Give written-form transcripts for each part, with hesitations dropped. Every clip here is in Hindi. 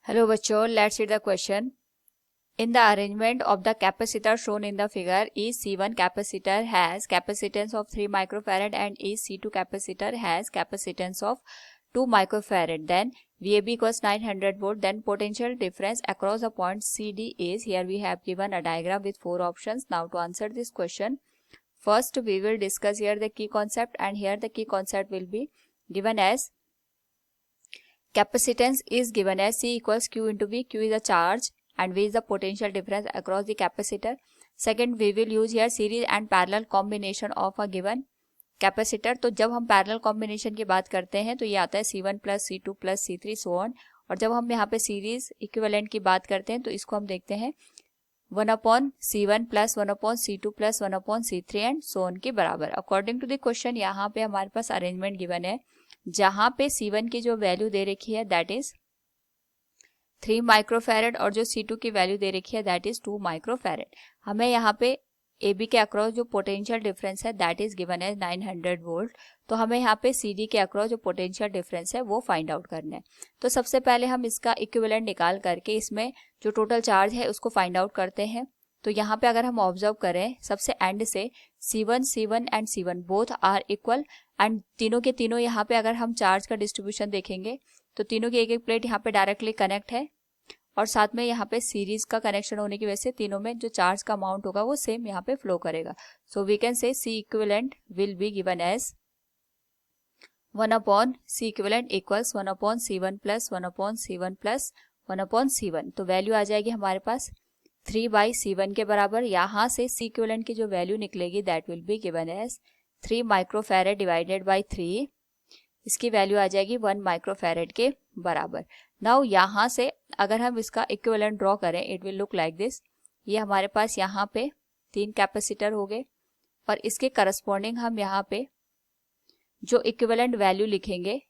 Hello बच्चों, let's read the question. In the arrangement of the capacitor shown in the figure, each C1 capacitor has capacitance of 3 microfarad and each C2 capacitor has capacitance of 2 microfarad. Then VAB equals 900 volt. Then potential difference across the point CD is, here we have given a diagram with 4 options. Now to answer this question, first we will discuss here the key concept, and here the key concept will be given as capacitance is given as C equals Q into V. Q is a charge and V is the potential difference across the capacitor. Second, we will use here series and parallel combination of a given capacitor. तो जब हम पैरेलल कॉम्बिनेशन की बात करते हैं तो ये आता है C1 plus C2 plus C3 so on. और जब हम यहाँ पे सीरीज इक्विवेलेंट की बात करते हैं तो इसको हम देखते हैं 1/C1 plus 1/C2 plus 1/C3 and so on के बराबर. अकॉर्डिंग टू द क्वेश्चन यहाँ पे हमारे पास अरेंजमेंट गिवन है जहाँ पे C1 की जो वैल्यू दे रखी है दैट इज 3 माइक्रोफैरेड और जो C2 की वैल्यू दे रखी है दैट इज 2 माइक्रोफैरेड. हमें यहाँ पे AB के अक्रॉस जो पोटेंशियल डिफरेंस है दैट इज गिवन है 900 वोल्ट. तो हमें यहाँ पे CD के अक्रॉस जो पोटेंशियल डिफरेंस है वो फाइंड आउट करना है. तो सबसे पहले हम इसका इक्विवेलेंट निकाल करके इसमें जो टोटल चार्ज है उसको फाइंड आउट करते हैं. तो यहाँ पे अगर हम ऑब्जर्व करें सबसे एंड से C1 and C1 both are equal and तीनों के तीनों यहाँ पे अगर हम चार्ज का डिस्ट्रीब्यूशन देखेंगे तो तीनों की एक एक प्लेट यहाँ पे डायरेक्टली कनेक्ट है और साथ में यहाँ पे सीरीज का कनेक्शन होने की वजह से तीनों में जो चार्ज का अमाउंट होगा वो सेम यहाँ पे फ्लो करेगा. So we can say C equivalent will be given as 1/C equivalent equals 1/C1 plus 1/C1 plus 1/C1. तो वैल्यू आ जाएगी हमारे पास 3/C1 के बराबर. यहाँ से C इक्विवेलेंट की जो वैल्यू निकलेगी that will be given as 3 microfarad divided by 3. इसकी वैल्यू आ जाएगी 1 माइक्रोफैरेड के बराबर. नाउ यहाँ से अगर हम इसका इक्विवेलेंट ड्रॉ करें it will look like this. ये हमारे पास यहाँ पे 3 कैपेसिटर हो गए और इसके करस्पॉन्डिंग हम यहाँ पे जो इक्विवेलेंट वैल्यू लिखेंगे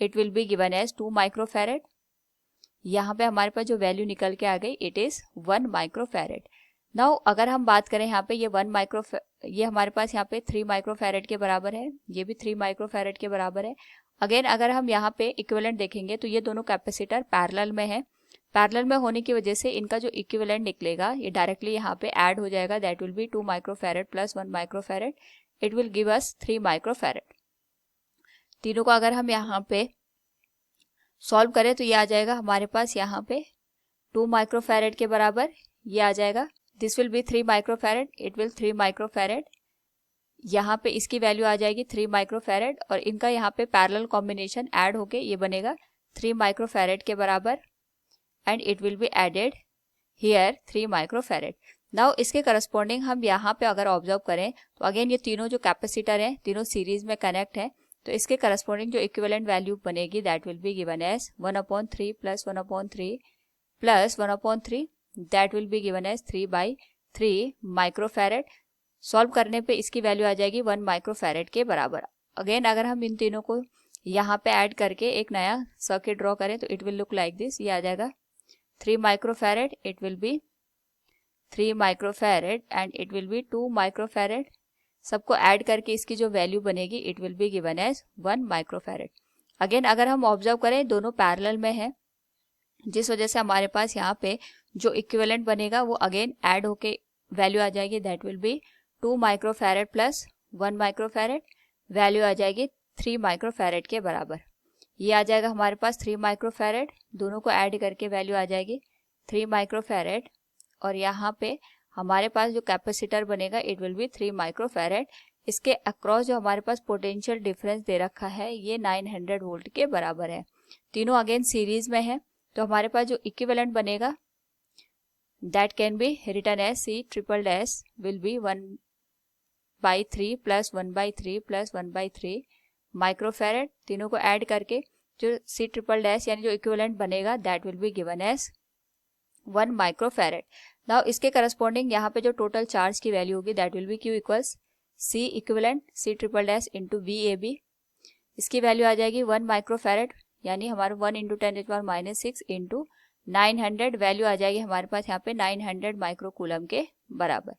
it will be given as 2 microfarad. यहाँ पे हमारे पास जो वैल्यू निकल के आ गई इट इज 1 माइक्रोफैरेड. नाउ अगर हम बात करें यहाँ पे ये हमारे पास यहाँ पे 3 माइक्रोफैरेड के बराबर है, ये भी 3 माइक्रोफैरेड के बराबर है. अगेन अगर हम यहाँ पे इक्विवेलेंट देखेंगे तो ये दोनों कैपेसिटर पैरेलल में है. पैरेलल में होने की वजह से इनका जो इक्विवेलेंट निकलेगा ये डायरेक्टली यहाँ पे ऐड हो जाएगा. That will be 2 microfarad plus 1 microfarad. It will give us 3 microfarad. तीनों को अगर हम यहाँ पे सॉल्व करें तो ये आ जाएगा हमारे पास यहाँ पे 2 माइक्रोफैरेड के बराबर. ये आ जाएगा this will be 3 microfarad. It will 3 microfarad. यहाँ पे इसकी वैल्यू आ जाएगी 3 माइक्रोफैरेड और इनका यहाँ पे पैरेलल कॉम्बिनेशन ऐड होके ये बनेगा 3 माइक्रोफैरेड के बराबर and it will be added here 3 microfarad. Now इसके करस्पॉन्डिंग हम यहाँ पे अगर ऑब्जर्व करें तो अगेन ये तीनों जो कैपेसिटर हैं तीनों सीरीज में कनेक्ट हैं. तो इसके करस्पॉन्डिंग जो इक्विवेलेंट वैल्यू बनेगी that will be given as 1/3 plus 1/3 plus 1/3 that will be given as 3/3 microfarad. Solve करने पे इसकी वैल्यू आ जाएगी 1 माइक्रोफैरेड के बराबर. अगेन अगर हम इन तीनों को यहाँ पे ऐड करके एक नया सर्किट ड्रॉ करें तो it will look like this. ये आ जाएगा 3 microfarad. It will be 3 microfarad and it will be 2 microfarad. सबको ऐड करके इसकी जो वैल्यू बनेगी it will be given as 1 microfarad. Again अगर हम ऑब्जर्व करें दोनों पैरेलल में है जिस वजह से हमारे पास यहाँ पे जो इक्विवेलेंट बनेगा वो अगेन ऐड होके वैल्यू आ जाएगी that will be 2 microfarad plus 1 microfarad. Value आ जाएगी 3 माइक्रोफैरेड के बराबर. ये आ जाएगा हमारे पास 3 माइक्रोफैरेड. दोनों को ऐड करके वैल्यू आ जाएगी 3 माइक्रोफैरेड और यहाँ पे हमारे पास जो कैपेसिटर बनेगा इट विल बी 3 माइक्रोफैरेड. इसके अक्रॉस जो हमारे पास पोटेंशियल डिफरेंस दे रखा है ये 900 वोल्ट के बराबर है. तीनों अगेन सीरीज में है तो हमारे पास जो इक्विवेलेंट बनेगा that can be written as C triple dash will be 1/3 plus 1/3 plus 1/3 microfarad. तीनों को ऐड करके जो C ट्रिपल डैश यानी जो इक्विवेलेंट बनेगा that will be given as 1 microfarad. Now इसके करस्पॉन्डिंग यहाँ पे जो टोटल चार्ज की वैल्यू होगी that will be Q equals C equivalent C triple dash into VAB. इसकी वैल्यू आ जाएगी 1 माइक्रोफैरेड यानी हमारे 1 इंटू 10⁻⁻6 इंटू 900. वैल्यू आ जाएगी हमारे पास यहाँ पे 900 माइक्रोकूलम के बराबर.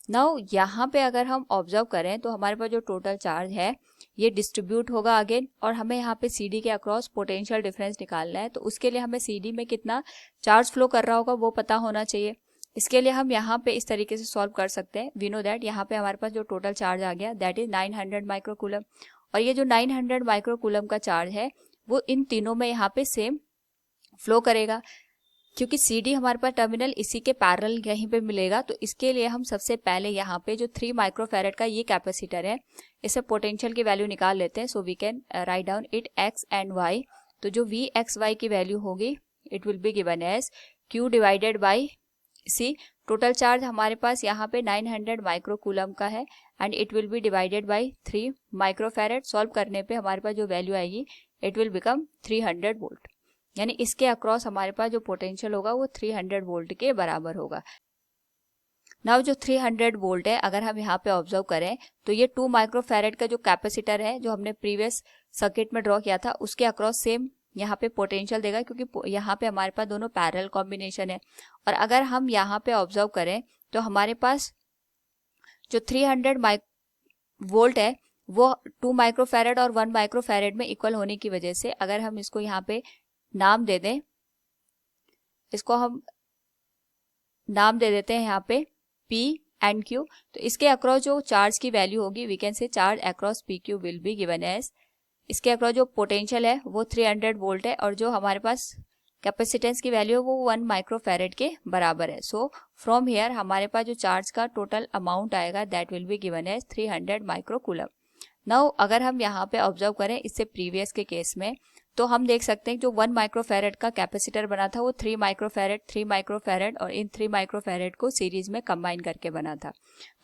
नाउ यहाँ पे अगर हम ऑब्जर्व करें तो हमारे पास जो टोटल चार्ज है ये डिस्ट्रीब्यूट होगा अगेन, और हमें यहाँ पे CD के अक्रॉस पोटेंशियल डिफरेंस निकालना है। तो उसके लिए हमें CD में कितना चार्ज फ्लो कर रहा होगा वो पता होना चाहिए। इसके लिए हम यहाँ पे इस तरीके से सॉल्व कर सकते हैं। वी नो दैट यहाँ पे हमारे पास जो टोटल चार्ज आ गया दैट इज 900 माइक्रोकूलम, और ये जो 900 माइक्रोकूलम का चार्ज है वो इन तीनों में यहाँ पे सेम फ्लो करेगा, क्योंकि CD हमारे पास टर्मिनल इसी के पैरेलल यहीं पे मिलेगा। तो इसके लिए हम सबसे पहले यहाँ पे जो 3 माइक्रोफैरेड का ये कैपेसिटर है इसे पोटेंशियल की वैल्यू निकाल लेते हैं। So we can write down it x and y। तो जो Vxy की वैल्यू होगी it will be given as Q divided by C। Total charge हमारे पास यहाँ पे 900 माइक्रोकूलम का है and it will be divided by 3 microfarad. Solve करने पे हमारे पास जो वैल्यू आएगी इट विल बिकम 300 वोल्ट, यानी इसके अक्रॉस हमारे पास जो पोटेंशियल होगा वो 300 वोल्ट के बराबर होगा। नाउ जो 300 वोल्ट है अगर हम यहाँ पे ऑब्जर्व करें तो ये 2 माइक्रोफैरेड का जो कैपेसिटर है जो हमने प्रीवियस सर्किट में ड्रॉ किया था उसके अक्रॉस सेम यहाँ पे पोटेंशियल देगा, क्योंकि यहाँ पे हमारे पास दोनों पैरेलल कॉम्बिनेशन है। और अगर हम यहाँ पे ऑब्जर्व करें तो हमारे पास जो 300 वोल्ट है वो 2 माइक्रोफैरेड और 1 माइक्रोफैरेड में इक्वल होने की वजह से अगर हम इसको यहाँ पे नाम दे दें, इसको हम नाम दे देते हैं यहाँ पे P एंड Q, तो इसके अक्रॉस जो चार्ज की वैल्यू होगी we can say charge across PQ will be given as, इसके अक्रॉस जो पोटेंशियल है वो 300 वोल्ट है और जो हमारे पास कैपेसिटेंस की वैल्यू है वो 1 माइक्रोफैरेड के बराबर है। सो फ्रॉम हियर हमारे पास जो चार्ज का टोटल अमाउंट आएगा that will be given as 300 microcoulomb. Now अगर हम यहाँ पे ऑब्जर्व करें इससे प्रीवियस के केस में तो हम देख सकते हैं जो 1 माइक्रोफैरेड का कैपेसिटर बना था वो 3 माइक्रोफैरेड और इन 3 माइक्रोफैरेड को सीरीज में कंबाइन करके बना था।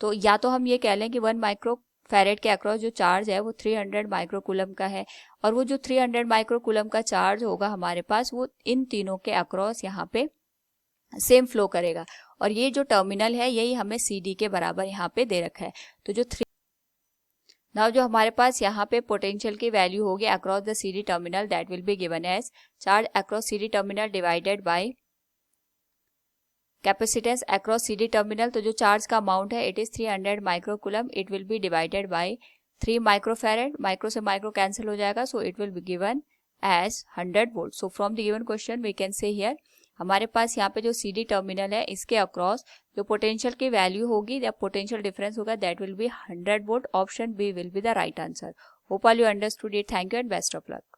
तो या तो हम ये कह लें कि 1 माइक्रोफैरेड के अक्रॉस जो चार्ज है वो 300 माइक्रोकूलम का है, और वो जो 300 माइक्रोकूलम का चार्ज होगा हमारे पास वो इन तीनों के अक्रॉस यहाँ पे सेम फ्लो करेगा, और ये जो टर्मिनल है यही हमें CD के बराबर यहाँ पे दे रखा है। तो जो नाउ जो हमारे पास यहाँ पे पोटेंशियल की वैल्यू होगी across the CD terminal that will be given as charge across CD terminal divided by capacitance across CD terminal. तो जो चार्ज का अमाउंट है it is 300 microcoulomb, it will be divided by 3 microfarad, micro से माइक्रो कैंसिल हो जाएगा, so it will be given as 100 volt. So from the given question we can say here हमारे पास यहाँ पे जो CD टर्मिनल है इसके अक्रॉस जो पोटेंशियल की वैल्यू होगी या पोटेंशियल डिफरेंस होगा that will be 100 volt. Option B will be the right answer. Hope all you understood it. Thank you and best of luck.